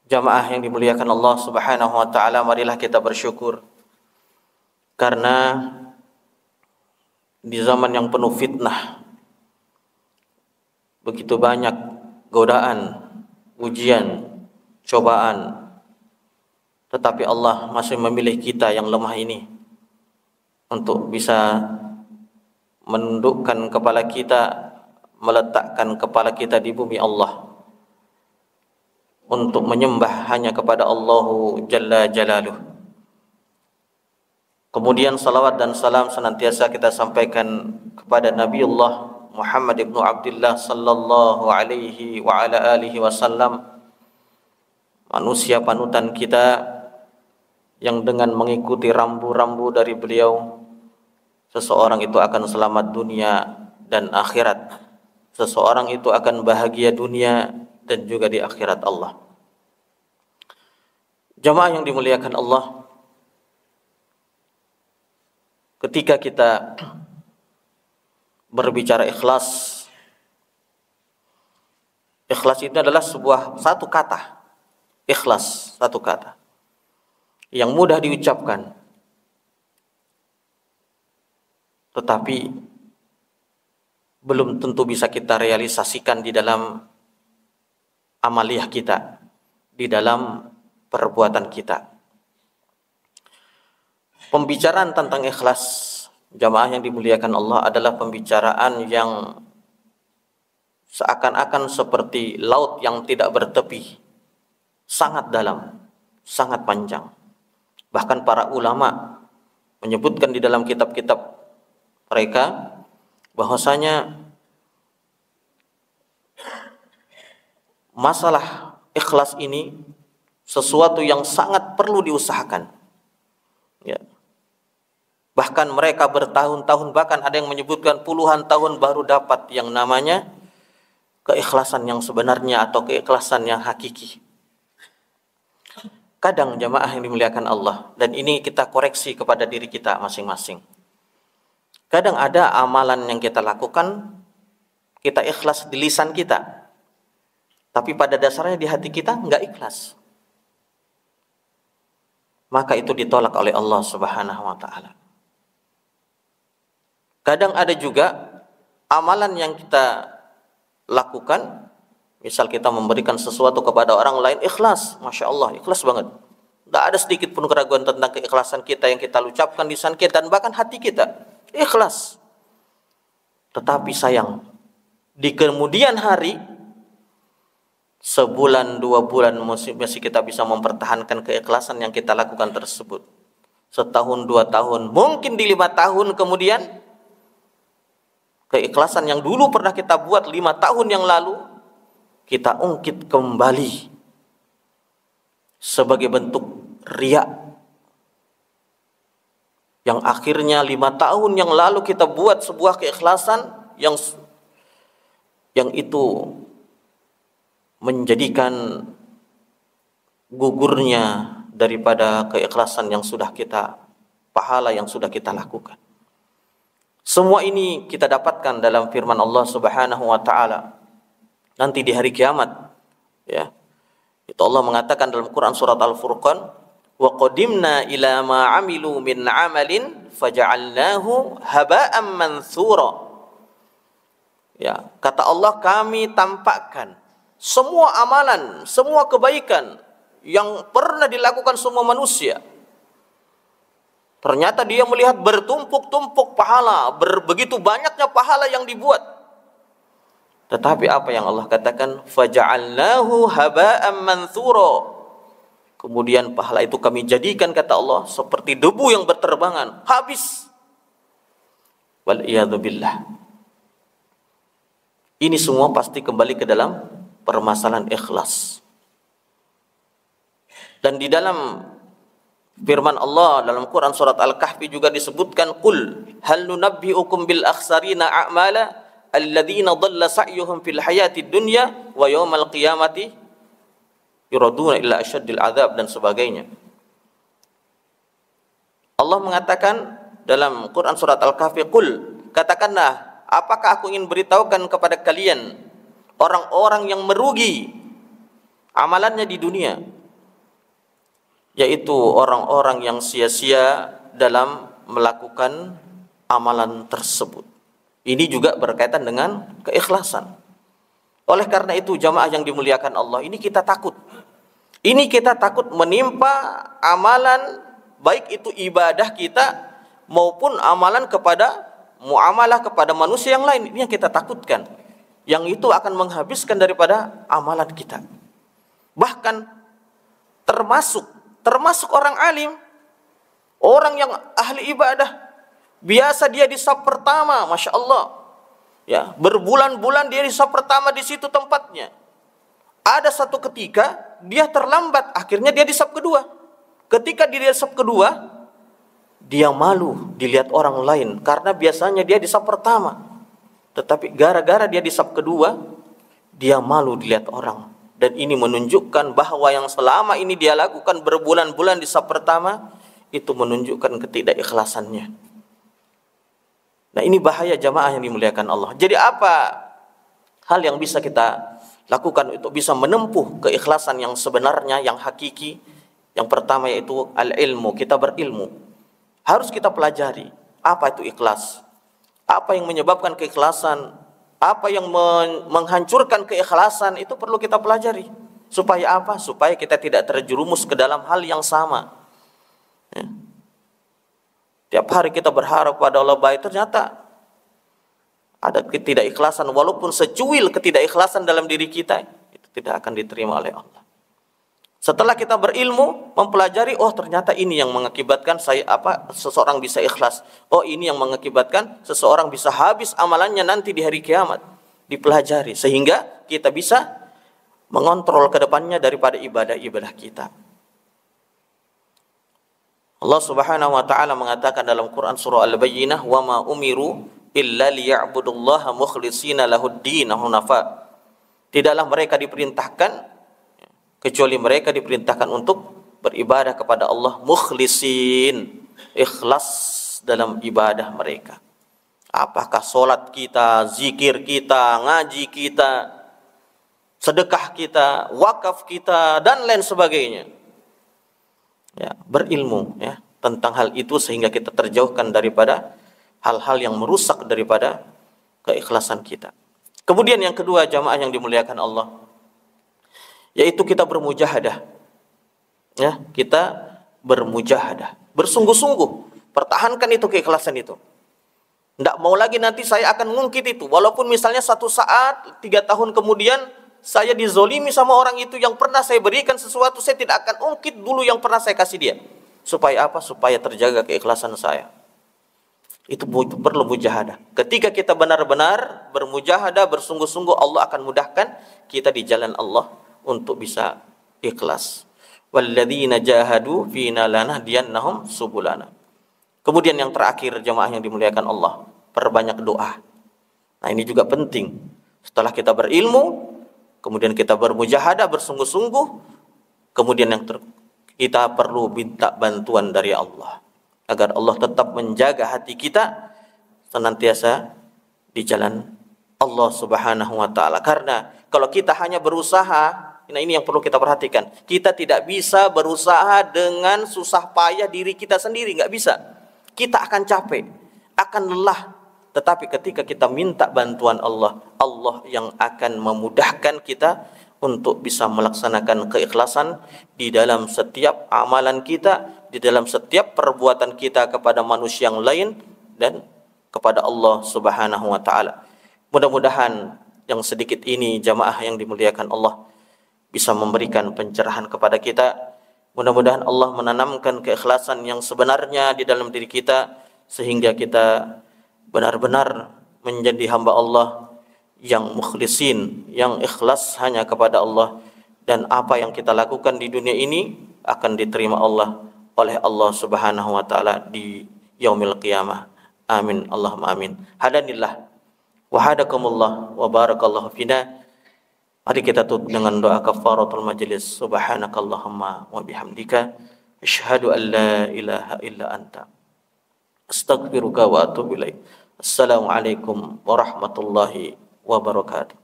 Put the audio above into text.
Jamaah yang dimuliakan Allah Subhanahu wa taala, marilah kita bersyukur karena di zaman yang penuh fitnah, begitu banyak godaan, ujian, cobaan, tetapi Allah masih memilih kita yang lemah ini untuk bisa menundukkan kepala kita, meletakkan kepala kita di bumi Allah, untuk menyembah hanya kepada Allahu Jalla Jalaluh. Kemudian salawat dan salam senantiasa kita sampaikan kepada Nabiullah Muhammad ibnu Abdullah sallallahu alaihi wa ala alihi wasallam, manusia panutan kita yang dengan mengikuti rambu-rambu dari beliau, seseorang itu akan selamat dunia dan akhirat. Seseorang itu akan bahagia dunia dan juga di akhirat Allah. Jamaah yang dimuliakan Allah, ketika kita berbicara ikhlas, ikhlas itu adalah satu kata. Ikhlas, satu kata yang mudah diucapkan, tetapi belum tentu bisa kita realisasikan di dalam amaliyah kita, di dalam perbuatan kita. Pembicaraan tentang ikhlas, jamaah yang dimuliakan Allah, adalah pembicaraan yang seakan-akan seperti laut yang tidak bertepi, sangat dalam, sangat panjang. Bahkan para ulama menyebutkan di dalam kitab-kitab mereka bahwasanya masalah ikhlas ini sesuatu yang sangat perlu diusahakan. Ya. Bahkan mereka bertahun-tahun, bahkan ada yang menyebutkan puluhan tahun baru dapat yang namanya keikhlasan yang sebenarnya atau keikhlasan yang hakiki. Kadang jamaah yang dimuliakan Allah, dan ini kita koreksi kepada diri kita masing-masing. Kadang ada amalan yang kita lakukan, kita ikhlas di lisan kita, tapi pada dasarnya di hati kita enggak ikhlas. Maka itu ditolak oleh Allah Subhanahu wa taala. Kadang ada juga amalan yang kita lakukan, misal kita memberikan sesuatu kepada orang lain, ikhlas, Masya Allah, ikhlas banget. Tidak ada sedikit pun keraguan tentang keikhlasan kita yang kita ucapkan lisan kita dan bahkan hati kita, ikhlas. Tetapi sayang, di kemudian hari, sebulan, 2 bulan masih kita bisa mempertahankan keikhlasan yang kita lakukan tersebut. Setahun, 2 tahun, mungkin di 5 tahun kemudian, keikhlasan yang dulu pernah kita buat 5 tahun yang lalu, kita ungkit kembali sebagai bentuk riya, yang akhirnya 5 tahun yang lalu kita buat sebuah keikhlasan yang itu menjadikan gugurnya daripada keikhlasan yang sudah kita, pahala yang sudah kita lakukan. Semua ini kita dapatkan dalam firman Allah Subhanahu wa taala nanti di hari kiamat, ya. Itu Allah mengatakan dalam Quran surat Al-Furqan, wa qadimna ila ma 'amilu min 'amalin faja'alnahu haba'an mantsura. Ya, kata Allah, kami tampakkan semua amalan, semua kebaikan yang pernah dilakukan semua manusia. Ternyata dia melihat bertumpuk-tumpuk pahala, begitu banyaknya pahala yang dibuat. Tetapi apa yang Allah katakan? Faja'alnahu haba'an mantsura. Kemudian pahala itu kami jadikan, kata Allah, seperti debu yang berterbangan, habis. Wal iyadzu billah. Ini semua pasti kembali ke dalam permasalahan ikhlas. Dan di dalam firman Allah dalam Quran surat Al-Kahfi juga disebutkan, qul hal nunabbi'ukum bil akhsarina a'mala alladzina dhalla sa'yuhum fil hayatid dunya wa yaumal qiyamati yuraduna ila asyaddil adzab, dan sebagainya. Allah mengatakan dalam Quran surat Al-Kahfi, qul, katakanlah, apakah aku ingin beritahukan kepada kalian orang-orang yang merugi amalannya di dunia, yaitu orang-orang yang sia-sia dalam melakukan amalan tersebut. Ini juga berkaitan dengan keikhlasan. Oleh karena itu jamaah yang dimuliakan Allah, ini kita takut. Ini kita takut menimpa amalan, baik itu ibadah kita maupun amalan kepada muamalah kepada manusia yang lain. Ini yang kita takutkan. Yang itu akan menghabiskan daripada amalan kita. Bahkan termasuk orang alim, orang yang ahli ibadah, biasa dia di saf pertama, masya Allah, ya, berbulan-bulan dia di saf pertama, di situ tempatnya. Ada satu ketika dia terlambat, akhirnya dia di saf kedua. Ketika dia di saf kedua, dia malu dilihat orang lain karena biasanya dia di saf pertama. Tetapi gara-gara dia di saf kedua, dia malu dilihat orang. Dan ini menunjukkan bahwa yang selama ini dia lakukan berbulan-bulan di saf pertama, itu menunjukkan ketidakikhlasannya. Nah, ini bahaya jamaah yang dimuliakan Allah. Jadi apa hal yang bisa kita lakukan untuk bisa menempuh keikhlasan yang sebenarnya, yang hakiki? Yang pertama yaitu al-ilmu, kita berilmu. Harus kita pelajari apa itu ikhlas. Apa yang menyebabkan keikhlasan, apa yang menghancurkan keikhlasan, itu perlu kita pelajari. Supaya apa? Supaya kita tidak terjerumus ke dalam hal yang sama. Ya. Tiap hari kita berharap pada Allah baik, ternyata ada ketidakikhlasan, walaupun secuil ketidakikhlasan dalam diri kita, itu tidak akan diterima oleh Allah. Setelah kita berilmu, mempelajari, oh ternyata ini yang mengakibatkan seseorang bisa ikhlas. Oh ini yang mengakibatkan seseorang bisa habis amalannya nanti di hari kiamat. Dipelajari sehingga kita bisa mengontrol ke depannya daripada ibadah-ibadah kita. Allah Subhanahu wa taala mengatakan dalam Quran surah Al-Bayyinah, "Wa ma umiru illa liya'budullaha mukhlishina lahud-din hunafa." Tidaklah mereka diperintahkan kecuali mereka diperintahkan untuk beribadah kepada Allah mukhlisin, ikhlas dalam ibadah mereka. Apakah solat kita, zikir kita, ngaji kita, sedekah kita, wakaf kita, dan lain sebagainya. Ya, berilmu ya tentang hal itu sehingga kita terjauhkan daripada hal-hal yang merusak daripada keikhlasan kita. Kemudian yang kedua jamaah yang dimuliakan Allah, yaitu kita bermujahadah. Ya, kita bermujahadah, bersungguh-sungguh, pertahankan itu keikhlasan itu. Tidak mau lagi nanti saya akan ngungkit itu, walaupun misalnya satu saat 3 tahun kemudian saya dizolimi sama orang itu yang pernah saya berikan sesuatu, saya tidak akan ungkit dulu yang pernah saya kasih dia. Supaya apa? Supaya terjaga keikhlasan saya. Itu perlu mujahadah. Ketika kita benar-benar bermujahadah, bersungguh-sungguh, Allah akan mudahkan kita di jalan Allah untuk bisa ikhlas. Walladzina jahadu fina lanahdiyannahum subulana. Kemudian yang terakhir jemaah yang dimuliakan Allah, perbanyak doa. Nah, ini juga penting. Setelah kita berilmu, kemudian kita bermujahadah, bersungguh-sungguh, kemudian kita perlu minta bantuan dari Allah agar Allah tetap menjaga hati kita senantiasa di jalan Allah Subhanahu wa taala. Karena kalau kita hanya berusaha, nah ini yang perlu kita perhatikan. Kita tidak bisa berusaha dengan susah payah diri kita sendiri, nggak bisa. Kita akan capek, akan lelah. Tetapi ketika kita minta bantuan Allah, Allah yang akan memudahkan kita untuk bisa melaksanakan keikhlasan di dalam setiap amalan kita, di dalam setiap perbuatan kita kepada manusia yang lain dan kepada Allah Subhanahu wa taala. Mudah-mudahan yang sedikit ini jamaah yang dimuliakan Allah bisa memberikan pencerahan kepada kita. Mudah-mudahan Allah menanamkan keikhlasan yang sebenarnya di dalam diri kita sehingga kita benar-benar menjadi hamba Allah yang mukhlisin, yang ikhlas hanya kepada Allah, dan apa yang kita lakukan di dunia ini akan diterima Allah oleh Allah Subhanahu wa taala di yaumil qiyamah. Amin Allahumma amin. Hadanillah wa hadakumullah wa barakallahu fina. Mari kita tutup dengan doa kafaratul majlis. Subhanakallahumma wa bihamdika asyhadu an la ilaha illa anta astaghfiruka wa atubu ilaik. Assalamualaikum warahmatullahi wabarakatuh.